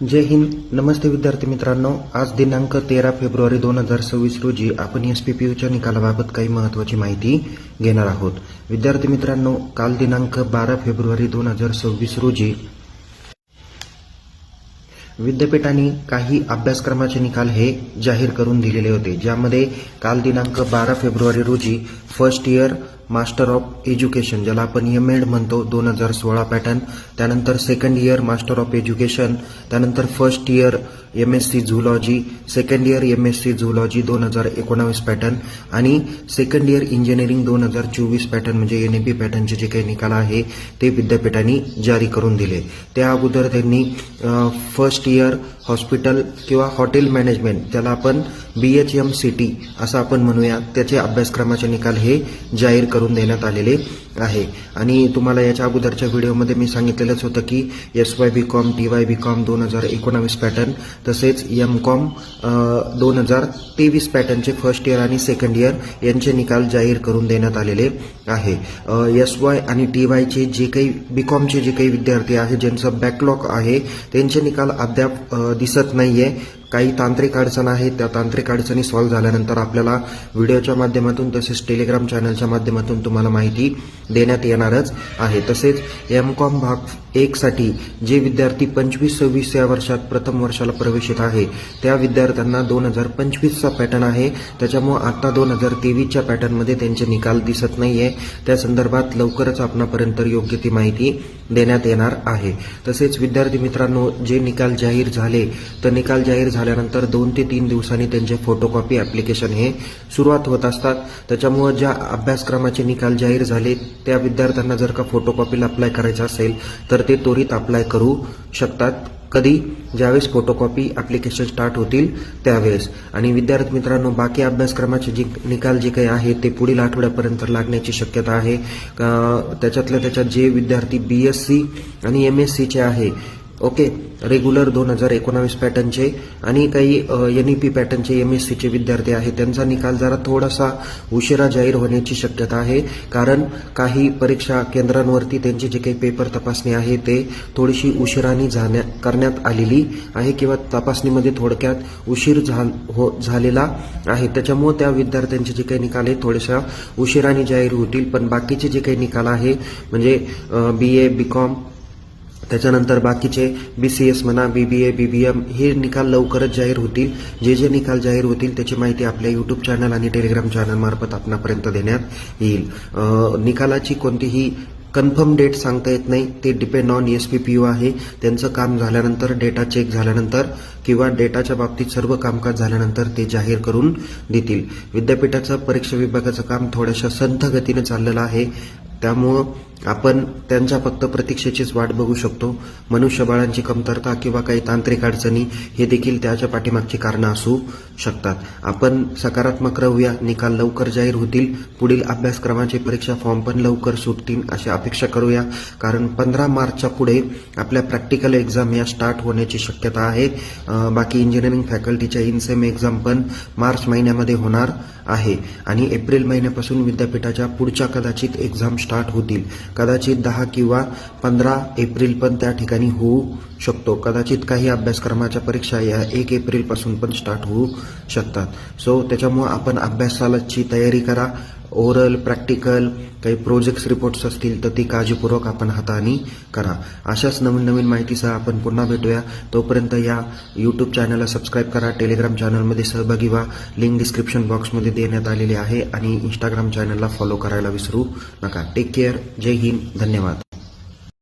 जय हिंद. नमस्ते विद्यार्थी मित्रांनो. आज दिनांक 13 फेब्रुवारी 2026 रोजी आपण SPPUच्या निकालाबाबत काही महत्त्वाची माहिती घेणार आहोत. विद्यार्थी मित्रांनो, काल दिनांक 12 फेब्रुवारी 2026 रोजी विद्यापीठांनी काही अभ्यासक्रमाचे निकाल हे जाहीर करून दिलेले होते, ज्यामध्ये काल दिनांक 12 फेब्रुवारी रोजी first year master of education, ज्याला आपण MED म्हणतो, 2016 पॅटर्न, त्यानंतर second year master of education, त्यानंतर first year MSc zoology, second year MSc zoology 2019 pattern आणि सेकंड इयर इंजिनिअरिंग 2024 पॅटर्न म्हणजे NAP पॅटर्नचे जे काही निकाल आहे ते विद्यापीठांनी जारी करून दिले. त्या अगोदर त्यांनी फर्स्ट इयर हॉस्पिटल किंवा हॉटेल मॅनेजमेंट, त्याला आपण BHMCT असं आपण म्हणूया, त्याचे अभ्यासक्रमाचे निकाल हे जाहीर करून देण्यात आलेले आहे. आणि तुम्हाला याच्या अगोदरच्या व्हिडिओमध्ये मी सांगितलेलंच होतं की SY BCom TY BCom 2019 pattern तसेच MCom 2023 पॅटर्नचे फर्स्ट इयर आणि सेकंड इयर यांचे निकाल जाहीर करून देण्यात आलेले आहे. SY आणि TYचे जे काही BComचे जे काही विद्यार्थी आहेत ज्यांचं बॅकलॉग आहे त्यांचे निकाल अद्याप दिसत नाहीये. काही तांत्रिक अडचण आहे, त्या तांत्रिक अडचणी सॉल्व्ह झाल्यानंतर आपल्याला व्हिडिओच्या माध्यमातून तसेच टेलिग्राम चॅनलच्या माध्यमातून तुम्हाला माहिती देण्यात येणारच आहे. तसेच MCom भाग 1 साठी जे विद्यार्थी 25-26 या वर्षात प्रथम वर्षाला प्रवेशित आहे त्या विद्यार्थ्यांना 2025चा पॅटर्न आहे, त्याच्यामुळे आता 2023च्या पॅटर्नमध्ये त्यांचे निकाल दिसत नाहीये. त्या संदर्भात लवकरच आपणापर्यंत योग्य ती माहिती देण्यात येणार आहे. तसेच विद्यार्थी मित्रांनो, जे निकाल जाहीर झाले तर निकाल जाहीर झाल्यानंतर 2 ते 3 दिवसांनी त्यांचे फोटोकॉपी ॲप्लिकेशन हे सुरुवात होत असतात. त्याच्यामुळे ज्या अभ्यासक्रमाचे निकाल जाहीर झाले त्या विद्यार्थ्यांना जर का फोटोकॉपीला अप्लाय करायचं असेल तर ते त्वरित अप्लाय करू शकतात. कधी? ज्यावेळेस फोटोकॉपी ॲप्लिकेशन स्टार्ट होतील त्यावेळेस. आणि विद्यार्थी मित्रांनो, बाकी अभ्यासक्रमाचे जे निकाल जे काही आहे ते पुढील आठवड्यापर्यंत लागण्याची शक्यता आहे. त्याच्यातल्या त्याच्यात जे विद्यार्थी BSc आणि MScचे आहे, ओके, रेग्युलर 2019 पॅटर्नचे आणि काही NEP पॅटर्नचे MScचे विद्यार्थी आहेत त्यांचा निकाल जरा थोडासा उशिरा जाहीर होण्याची शक्यता आहे. कारण काही परीक्षा केंद्रांवरती त्यांची जे काही पेपर तपासणी आहे ते थोडीशी उशिराने करण्यात आलेली आहे किंवा तपासणीमध्ये थोडक्यात उशीर झालेला आहे. त्याच्यामुळे त्या विद्यार्थ्यांचे जे काही निकाल आहेत थोडेशा उशिराने जाहीर होतील. पण बाकीचे जे काही निकाल आहे म्हणजे BA BCom, त्याच्यानंतर बाकीचे BCS म्हणा, BBA BBM हे निकाल लवकरच जाहीर होतील. जे जे निकाल जाहीर होतील त्याची माहिती आपल्या यूट्यूब चॅनल आणि टेलिग्राम चॅनल मार्फत आपणापर्यंत देण्यात येईल. निकालाची कोणतीही कन्फर्म डेट सांगता येत नाही, ते डिपेंड ऑन SPPU आहे. त्यांचं काम झाल्यानंतर, डेटा चेक झाल्यानंतर किंवा डेटाच्या बाबतीत सर्व कामकाज झाल्यानंतर ते जाहीर करून देतील. विद्यापीठाचं परीक्षा विभागाचं काम थोड्याशा संथ गतीने चाललेलं आहे, त्यामुळं आपण त्यांच्या फक्त प्रतीक्षेचीच वाट बघू शकतो. मनुष्यबळांची कमतरता किंवा काही तांत्रिक अडचणी हे देखील त्याच्या पाठीमागची कारणं असू शकतात. आपण सकारात्मक राहूया, निकाल लवकर जाहीर होतील, पुढील अभ्यासक्रमाचे परीक्षा फॉर्म पण लवकर सुटतील अशी अपेक्षा करूया. कारण 15 मार्चच्या पुढे आपल्या प्रॅक्टिकल एक्झाम या स्टार्ट होण्याची शक्यता आहे. बाकी इंजिनिअरिंग फॅकल्टीच्या इनसेम एक्झाम पण मार्च महिन्यामध्ये होणार आहे आणि एप्रिल महिन्यापासून विद्यापीठाच्या पुढच्या कदाचित एक्झाम स्टार्ट होतील. कदाचित 10 किंवा 15 एप्रिल पण त्या ठिकाणी होऊ शकतो. कदाचित काही अभ्यासक्रमाच्या परीक्षा या 1 एप्रिलपासून पण स्टार्ट होऊ शकतात. सो त्याच्यामुळे आपण अभ्यासाची तयारी करा. ओरल, प्रॅक्टिकल, काही प्रोजेक्ट्स रिपोर्ट्स असतील तर ती काळजीपूर्वक आपण हाताळणी करा. अशाच नवीन नवीन माहितीसह आपण पुन्हा भेटूया. तोपर्यंत या यूट्यूब चॅनलला सबस्क्राईब करा, टेलिग्राम चॅनलमध्ये सहभागी व्हा, लिंक डिस्क्रिप्शन बॉक्समध्ये देण्यात आलेली आहे आणि इंस्टाग्राम चॅनलला फॉलो करायला विसरू नका. Take care. जय हिंद. धन्यवाद.